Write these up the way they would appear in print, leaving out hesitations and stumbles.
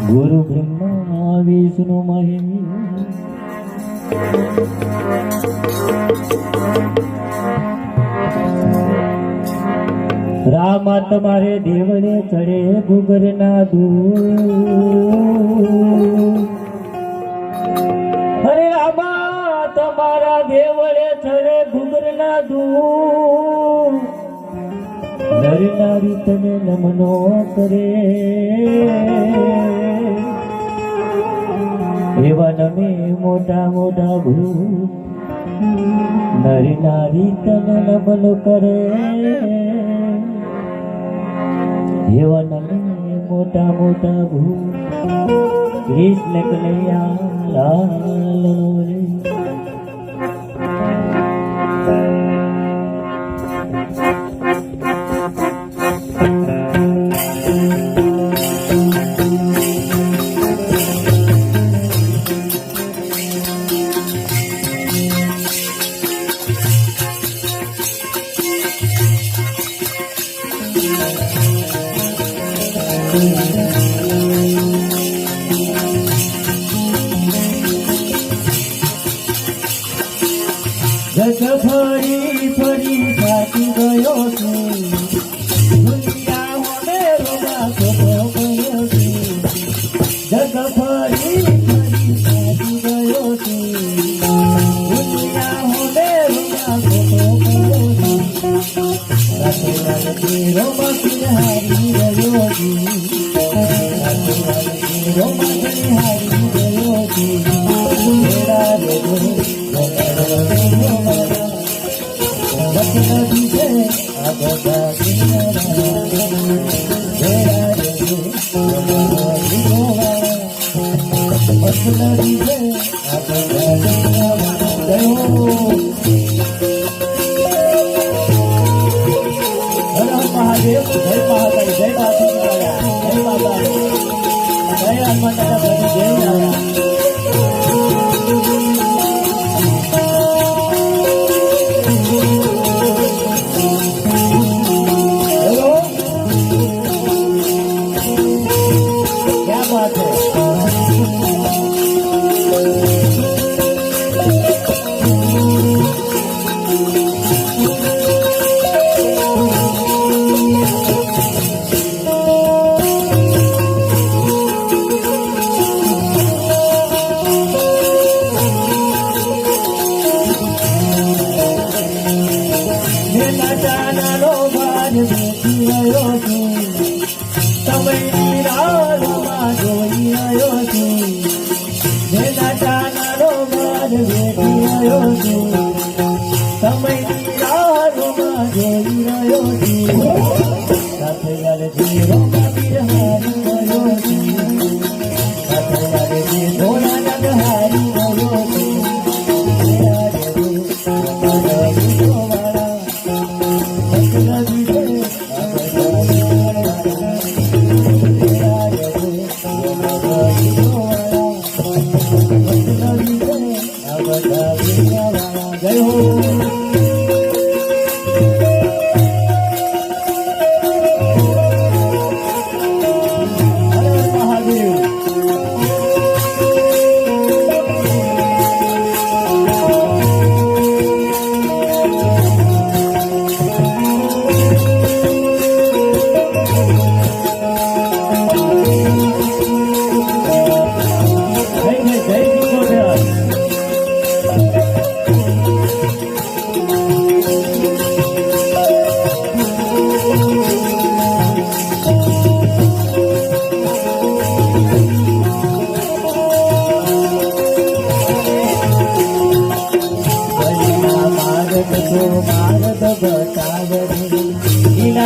गुरु ब्रह्मा विष्णु महेश। रामा तुम्हारे देवले चढ़े घुगर ना दूर। अरे रामा तुम्हारा देवले चढ़े घुगर ना दूर। नरी नारी तने नमनो करे एवा नमे मोटा मोटा भूत। नरी नारी तने नमनो करे एवा नमे मोटा मोटा भूत। कृष्ण कन्हैया लाल रे। जग फरी फरी थाकी गयो छु। दुनिया होने रोगा खोपो गयो छु। जग फरी फरी थाकी गयो छु। दुनिया होने रोगा खोपो गयो छु। राते राते रोमा हारी गयो छु। राते राते रोमा हारी गयो छु। मेरा रे महादेव जय महाकाल जय माता जय माता जय हनुमान दादा जय नारायण। जय हो।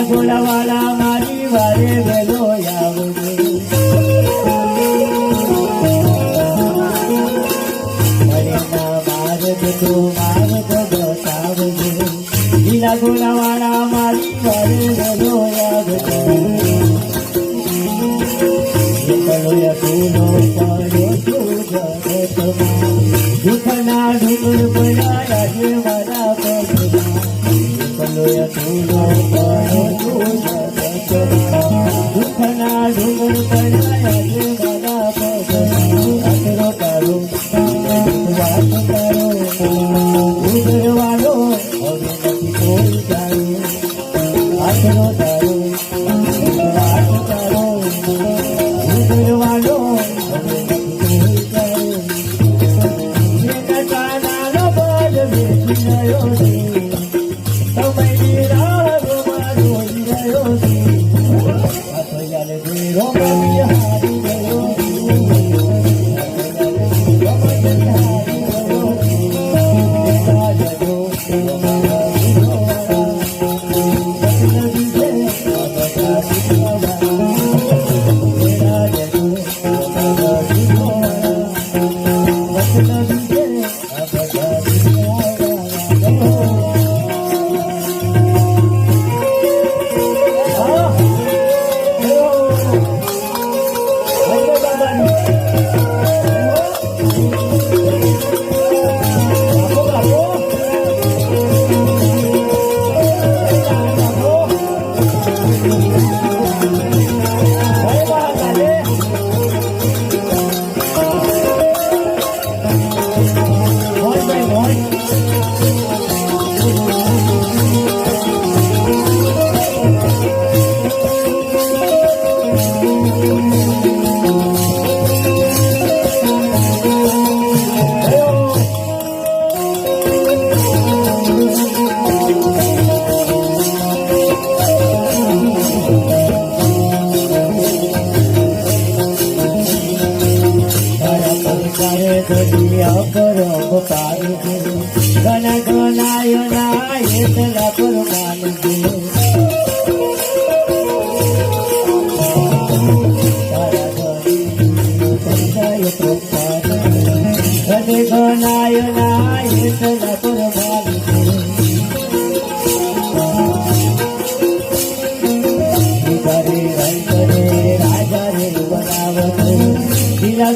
गोलावाला मारी वारे वेलो यावगे मरेना मारद तो मारद बतावगे लीला गोलावाला मारी वारे वेलो यावगे कलोया तूनो पड़ो तू जगत दुखना ढूंढ बनाया ये वाला पगमा कलोया तूनो पड़ो तू जगत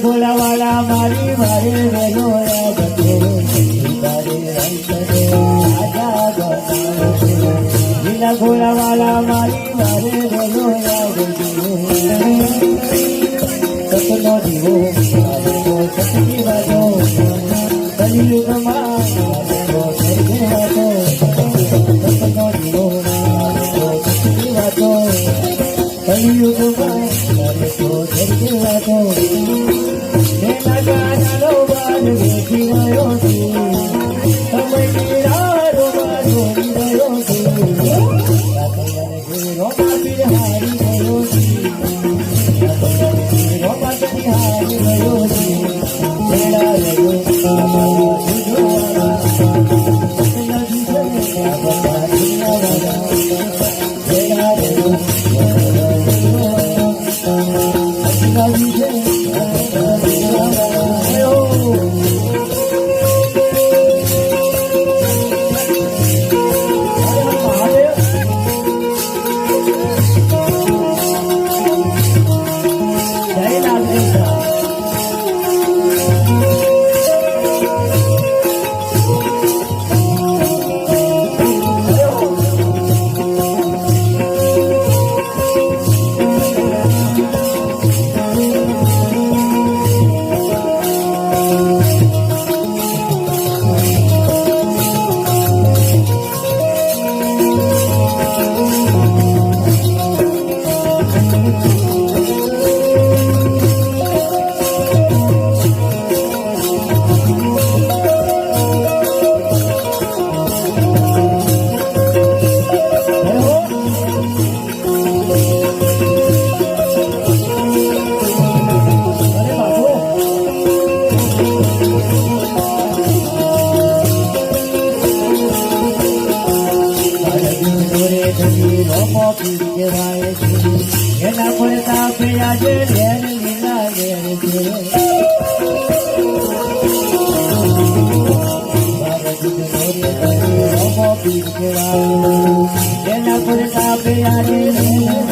गोलावाला मारी मारे वेलो राजा गोलावाला मारी मारे वेलो सपनो दिवो सपनी बाजो कलियुगमा सपनो दिवो सपनी बाजो कलियुगमा Then I put it up,